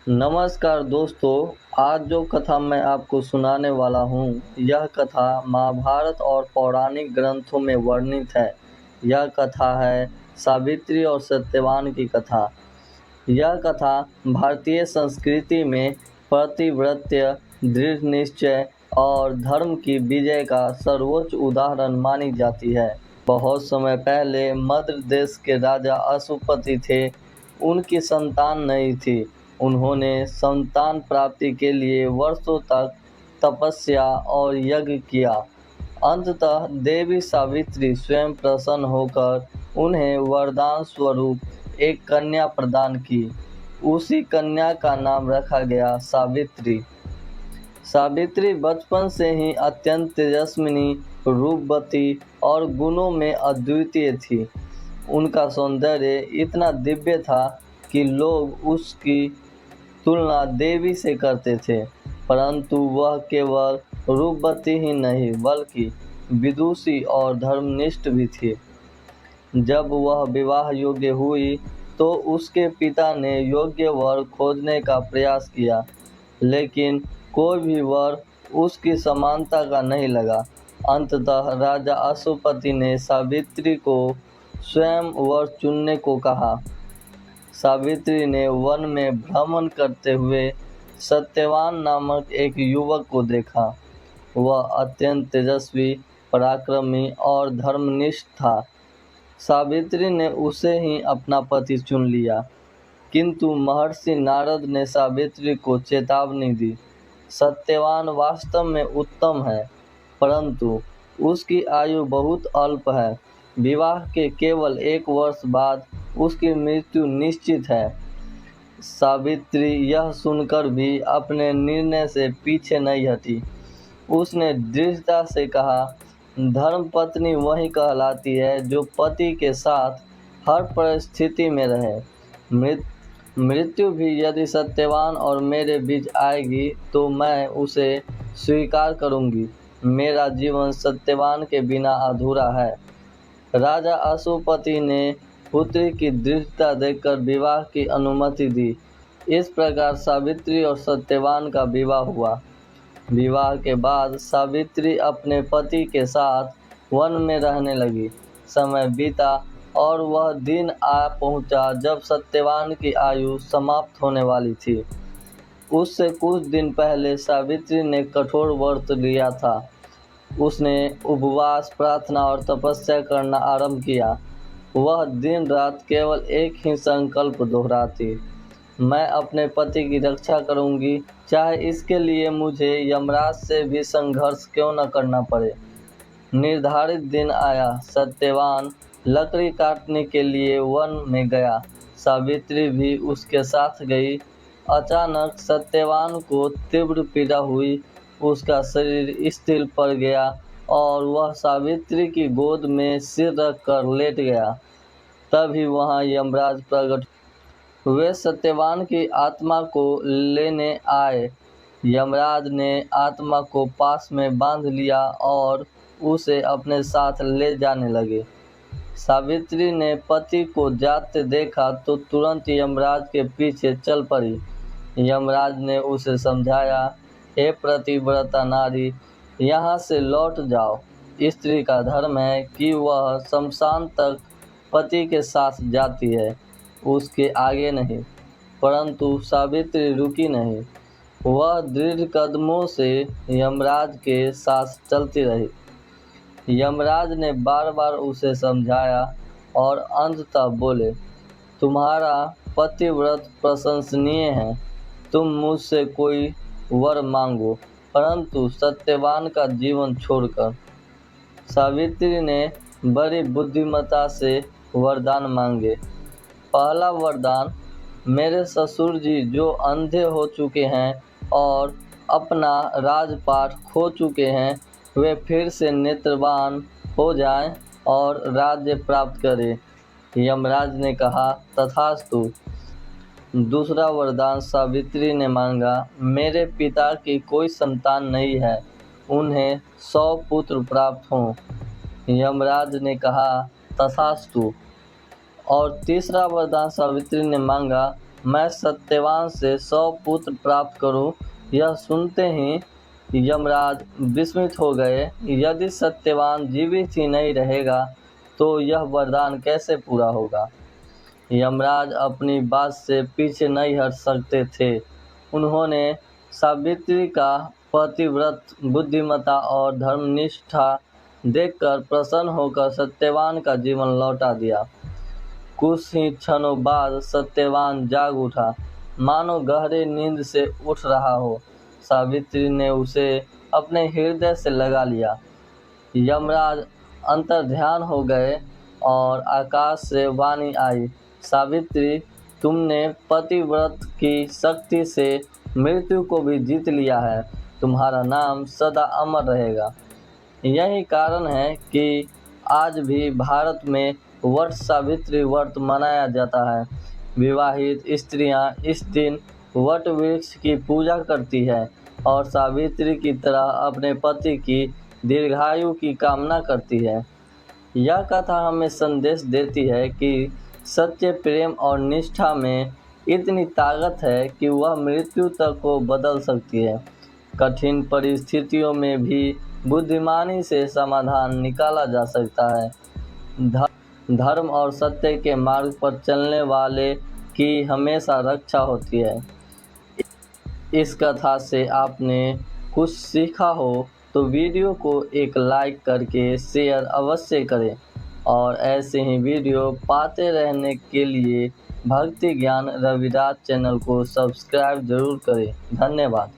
नमस्कार दोस्तों, आज जो कथा मैं आपको सुनाने वाला हूँ, यह कथा महाभारत और पौराणिक ग्रंथों में वर्णित है। यह कथा है सावित्री और सत्यवान की कथा। यह कथा भारतीय संस्कृति में पतिव्रत्य, दृढ़ निश्चय और धर्म की विजय का सर्वोच्च उदाहरण मानी जाती है। बहुत समय पहले मद्र देश के राजा अश्वपति थे। उनकी संतान नहीं थी। उन्होंने संतान प्राप्ति के लिए वर्षों तक तपस्या और यज्ञ किया। अंततः देवी सावित्री स्वयं प्रसन्न होकर उन्हें वरदान स्वरूप एक कन्या प्रदान की। उसी कन्या का नाम रखा गया सावित्री। सावित्री बचपन से ही अत्यंत तेजस्विनी, रूपवती और गुणों में अद्वितीय थी। उनका सौंदर्य इतना दिव्य था कि लोग उसकी तुलना देवी से करते थे। परंतु वह केवल रूपवती ही नहीं बल्कि विदुषी और धर्मनिष्ठ भी थी। जब वह विवाह योग्य हुई तो उसके पिता ने योग्य वर खोजने का प्रयास किया, लेकिन कोई भी वर उसकी समानता का नहीं लगा। अंततः राजा अश्वपति ने सावित्री को स्वयं वर चुनने को कहा। सावित्री ने वन में भ्रमण करते हुए सत्यवान नामक एक युवक को देखा। वह अत्यंत तेजस्वी, पराक्रमी और धर्मनिष्ठ था। सावित्री ने उसे ही अपना पति चुन लिया, किंतु महर्षि नारद ने सावित्री को चेतावनी दी। सत्यवान वास्तव में उत्तम है, परंतु उसकी आयु बहुत अल्प है। विवाह के केवल 1 वर्ष बाद उसकी मृत्यु निश्चित है। सावित्री यह सुनकर भी अपने निर्णय से पीछे नहीं हटी। उसने दृढ़ता से कहा, धर्मपत्नी वही कहलाती है जो पति के साथ हर परिस्थिति में रहे। मृत्यु भी यदि सत्यवान और मेरे बीच आएगी तो मैं उसे स्वीकार करूंगी। मेरा जीवन सत्यवान के बिना अधूरा है। राजा अश्वपति ने पुत्री की दृढ़ता देखकर विवाह की अनुमति दी। इस प्रकार सावित्री और सत्यवान का विवाह हुआ। विवाह के बाद सावित्री अपने पति के साथ वन में रहने लगी। समय बीता और वह दिन आ पहुंचा जब सत्यवान की आयु समाप्त होने वाली थी। उससे कुछ दिन पहले सावित्री ने कठोर व्रत लिया था। उसने उपवास, प्रार्थना और तपस्या करना आरंभ किया। वह दिन रात केवल एक ही संकल्प दोहराती, मैं अपने पति की रक्षा करूंगी, चाहे इसके लिए मुझे यमराज से भी संघर्ष क्यों न करना पड़े। निर्धारित दिन आया। सत्यवान लकड़ी काटने के लिए वन में गया। सावित्री भी उसके साथ गई। अचानक सत्यवान को तीव्र पीड़ा हुई। उसका शरीर स्थिर पड़ गया और वह सावित्री की गोद में सिर रखकर लेट गया। तभी वहां यमराज प्रकट। वे सत्यवान की आत्मा को लेने आए। यमराज ने आत्मा को पास में बांध लिया और उसे अपने साथ ले जाने लगे। सावित्री ने पति को जाते देखा तो तुरंत यमराज के पीछे चल पड़ी। यमराज ने उसे समझाया, हे पतिव्रता नारी, यहाँ से लौट जाओ। स्त्री का धर्म है कि वह शमशान तक पति के साथ जाती है, उसके आगे नहीं। परंतु सावित्री रुकी नहीं। वह दृढ़ कदमों से यमराज के साथ चलती रही। यमराज ने बार बार उसे समझाया और अंततः बोले, तुम्हारा पतिव्रत प्रशंसनीय है। तुम मुझसे कोई वर मांगो, परंतु सत्यवान का जीवन छोड़कर। सावित्री ने बड़ी बुद्धिमत्ता से वरदान मांगे। पहला वरदान, मेरे ससुर जी जो अंधे हो चुके हैं और अपना राजपाट खो चुके हैं, वे फिर से नेत्रवान हो जाएं और राज्य प्राप्त करें। यमराज ने कहा, तथास्तु। दूसरा वरदान सावित्री ने मांगा, मेरे पिता की कोई संतान नहीं है, उन्हें 100 पुत्र प्राप्त हों। यमराज ने कहा, तथास्तु। और तीसरा वरदान सावित्री ने मांगा, मैं सत्यवान से 100 पुत्र प्राप्त करूं। यह सुनते ही यमराज विस्मित हो गए। यदि सत्यवान जीवित ही नहीं रहेगा तो यह वरदान कैसे पूरा होगा। यमराज अपनी बात से पीछे नहीं हट सकते थे। उन्होंने सावित्री का पतिव्रत, बुद्धिमता और धर्मनिष्ठा देखकर प्रसन्न होकर सत्यवान का जीवन लौटा दिया। कुछ ही क्षणों बाद सत्यवान जाग उठा, मानो गहरी नींद से उठ रहा हो। सावित्री ने उसे अपने हृदय से लगा लिया। यमराज अंतर्ध्यान हो गए और आकाश से वाणी आई, सावित्री, तुमने पतिव्रत की शक्ति से मृत्यु को भी जीत लिया है। तुम्हारा नाम सदा अमर रहेगा। यही कारण है कि आज भी भारत में वट सावित्री व्रत मनाया जाता है। विवाहित स्त्रियां इस दिन वट वृक्ष की पूजा करती है और सावित्री की तरह अपने पति की दीर्घायु की कामना करती है। यह कथा हमें संदेश देती है कि सच्चे प्रेम और निष्ठा में इतनी ताकत है कि वह मृत्यु तक को बदल सकती है। कठिन परिस्थितियों में भी बुद्धिमानी से समाधान निकाला जा सकता है। धर्म और सत्य के मार्ग पर चलने वाले की हमेशा रक्षा होती है। इस कथा से आपने कुछ सीखा हो तो वीडियो को एक लाइक करके शेयर अवश्य करें और ऐसे ही वीडियो पाते रहने के लिए भक्ति ज्ञान रविराज चैनल को सब्सक्राइब जरूर करें। धन्यवाद।